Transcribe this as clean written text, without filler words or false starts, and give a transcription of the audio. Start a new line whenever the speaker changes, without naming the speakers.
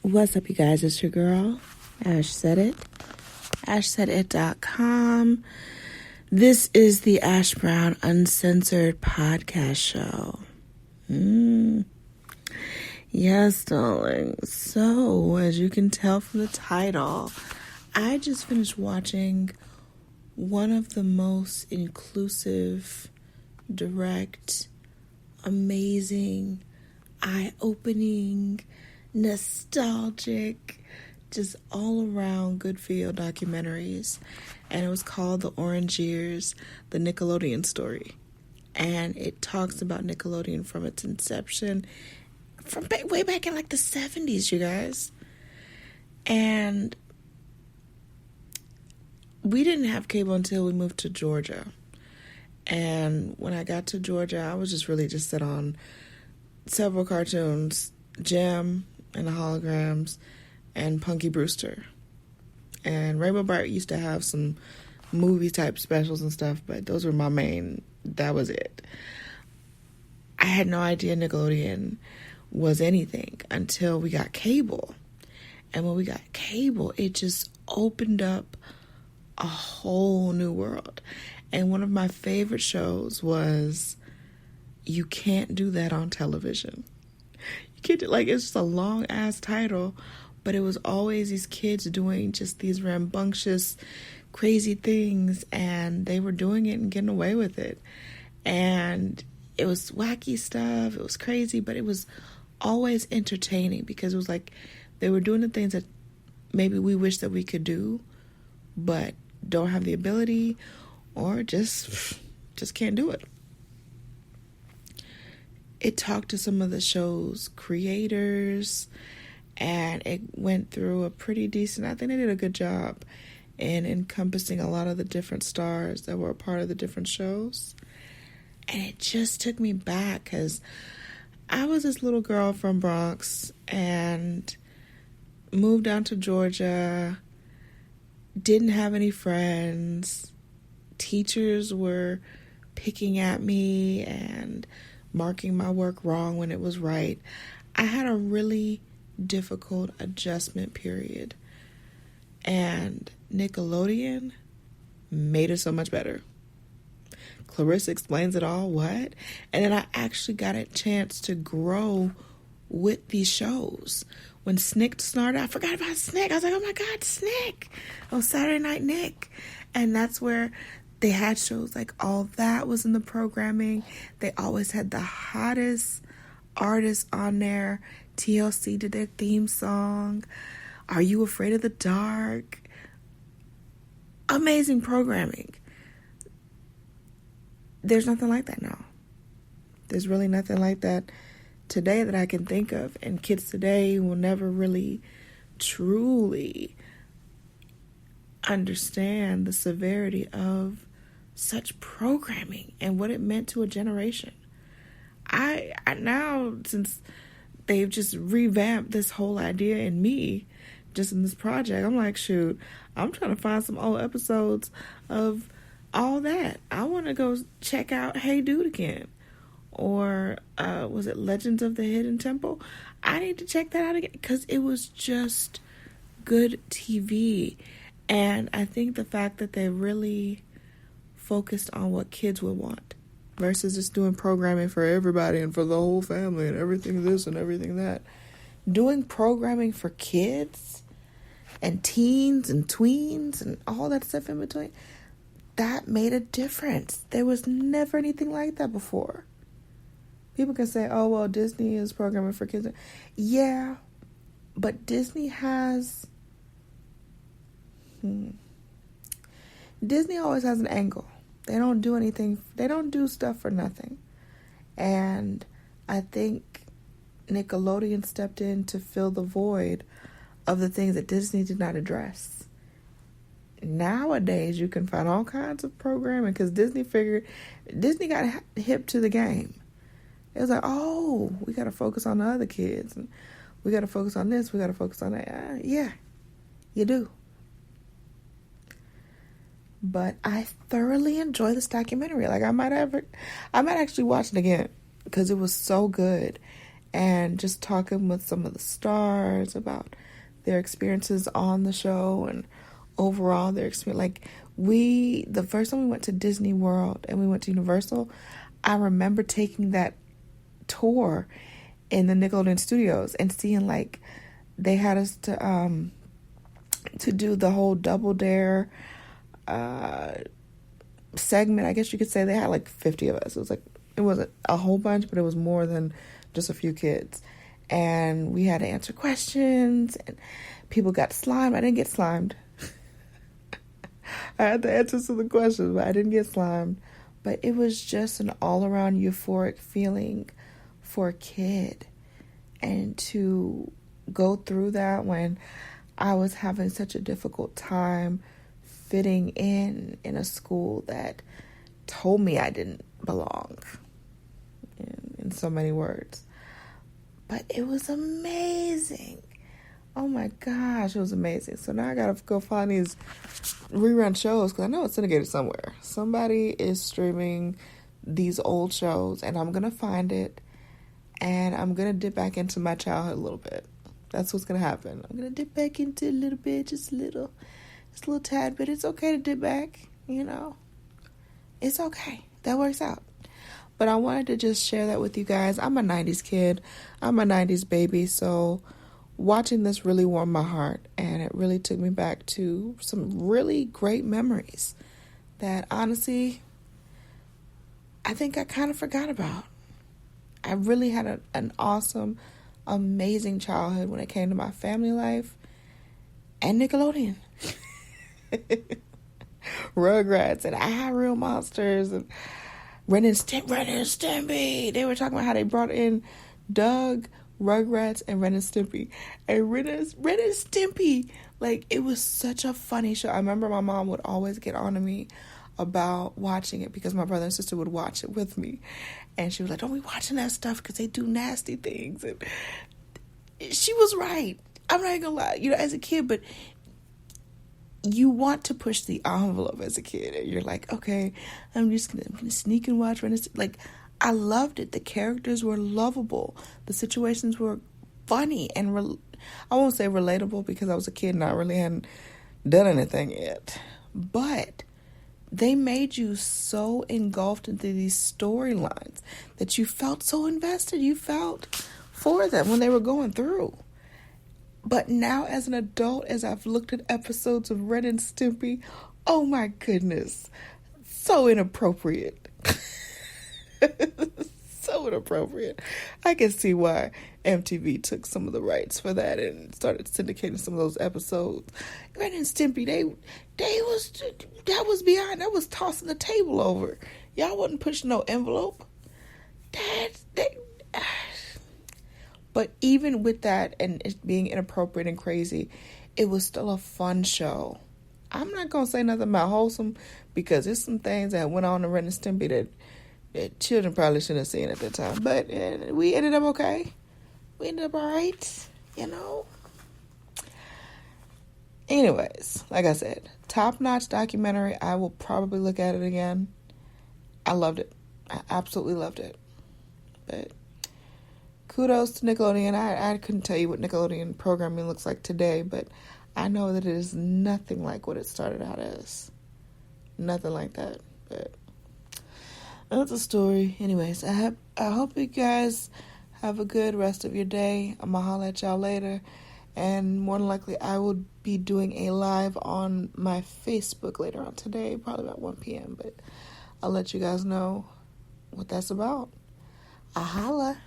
What's up, you guys? It's your girl, Ash Said It. AshSaidIt.com. This is the Ash Brown Uncensored Podcast Show. Yes, darling. So, as you can tell from the title, I just finished watching one of the most inclusive, direct, amazing, eye-opening, nostalgic, just all around good feel documentaries, and it was called The Orange Years, the Nickelodeon story. And it talks about Nickelodeon from its inception, from way back in like the 70s, you guys. And we didn't have cable until we moved to Georgia. And when I got to Georgia, I was just really just set on several cartoons, Jem and the Holograms, and Punky Brewster. And Rainbow Bright used to have some movie type specials and stuff, but those were my main, that was it. I had no idea Nickelodeon was anything until we got cable. And when we got cable, it just opened up a whole new world. And one of my favorite shows was You Can't Do That on Television. You can't do, like, it's just a long ass title, but it was always these kids doing just these rambunctious, crazy things, and they were doing it and getting away with it. And it was wacky stuff, it was crazy, but it was always entertaining because it was like they were doing the things that maybe we wish that we could do, but don't have the ability, or just can't do it. It talked to some of the show's creators, and it went through a pretty decent, I think they did a good job in encompassing a lot of the different stars that were a part of the different shows. And it just took me back because I was this little girl from Bronx and moved down to Georgia, didn't have any friends. Teachers were picking at me and marking my work wrong when it was right. I had a really difficult adjustment period. And Nickelodeon made it so much better. Clarissa Explains It All, what? And then I actually got a chance to grow with these shows. When Snick started, I forgot about Snick. I was like, oh my God, Snick. Oh, Saturday Night Nick. And that's where they had shows like All That was in the programming. They always had the hottest artists on there. TLC did their theme song. Are You Afraid of the Dark? Amazing programming. There's nothing like that now. There's really nothing like that today that I can think of. And kids today will never really truly understand the severity of such programming and what it meant to a generation. I now, since they've just revamped this whole idea in me, just in this project, I'm like, shoot, I'm trying to find some old episodes of All That. I want to go check out Hey Dude again. Or was it Legends of the Hidden Temple? I need to check that out again because it was just good TV. And I think the fact that they really focused on what kids would want versus just doing programming for everybody and for the whole family and everything this and everything that. Doing programming for kids and teens and tweens and all that stuff in between, that made a difference. There was never anything like that before. People can say, oh, well, Disney is programming for kids. Yeah, but Disney has... Disney always has an angle. They don't do anything. They don't do stuff for nothing. And I think Nickelodeon stepped in to fill the void of the things that Disney did not address. Nowadays, you can find all kinds of programming because Disney got hip to the game. It was like, oh, we got to focus on the other kids. And we got to focus on this. We got to focus on that. Yeah, you do. But I thoroughly enjoy this documentary. Like, I might actually watch it again because it was so good. and just talking with some of the stars about their experiences on the show and overall their experience. Like, the first time we went to Disney World and we went to Universal, I remember taking that tour in the Nickelodeon studios and seeing, like, they had us to do the whole Double Dare segment. I guess you could say they had like 50 of us. It wasn't a whole bunch, but it was more than just a few kids. And we had to answer questions, and people got slimed. I didn't get slimed. I had the answers to the questions, but I didn't get slimed. But it was just an all-around euphoric feeling for a kid. And to go through that when I was having such a difficult time fitting in a school that told me I didn't belong, in so many words. But it was amazing. Oh my gosh, it was amazing. So now I gotta go find these rerun shows, because I know it's syndicated somewhere. Somebody is streaming these old shows, and I'm gonna find it, and I'm gonna dip back into my childhood a little bit. That's what's gonna happen. I'm gonna dip back into a little bit, just a little tad bit. It's okay to dip back, It's okay. That works out. But I wanted to just share that with you guys. I'm a 90s kid. I'm a 90s baby. So watching this really warmed my heart. And it really took me back to some really great memories that, honestly, I think I kind of forgot about. I really had an awesome, amazing childhood when it came to my family life and Nickelodeon. Rugrats and I Have Real Monsters and Ren and Stimpy. They were talking about how they brought in Doug, Rugrats, and Ren and Stimpy. And Ren and Stimpy, like, it was such a funny show. I remember my mom would always get on to me about watching it because my brother and sister would watch it with me. And she was like, don't be watching that stuff because they do nasty things. And she was right. I'm not gonna lie, as a kid, but you want to push the envelope as a kid, and you're like, okay, I'm gonna sneak and watch. Like, I loved it. The characters were lovable. The situations were funny and I won't say relatable because I was a kid and I really hadn't done anything yet. But they made you so engulfed into these storylines that you felt so invested. You felt for them when they were going through. But now as an adult, as I've looked at episodes of Ren and Stimpy, oh my goodness, so inappropriate. So inappropriate. I can see why MTV took some of the rights for that and started syndicating some of those episodes. Ren and Stimpy, that was tossing the table over. Y'all wasn't pushing no envelope. But even with that and it being inappropriate and crazy, it was still a fun show. I'm not going to say nothing about wholesome because there's some things that went on in Ren and Stimpy that children probably shouldn't have seen at that time. But we ended up okay. We ended up all right, Anyways, like I said, top-notch documentary. I will probably look at it again. I loved it. I absolutely loved it. But kudos to Nickelodeon. I couldn't tell you what Nickelodeon programming looks like today, but I know that it is nothing like what it started out as. Nothing like that. But that's a story. Anyways, I hope you guys have a good rest of your day. I'm going to holler at y'all later. And more than likely, I will be doing a live on my Facebook later on today, probably about 1 p.m. But I'll let you guys know what that's about. A holla.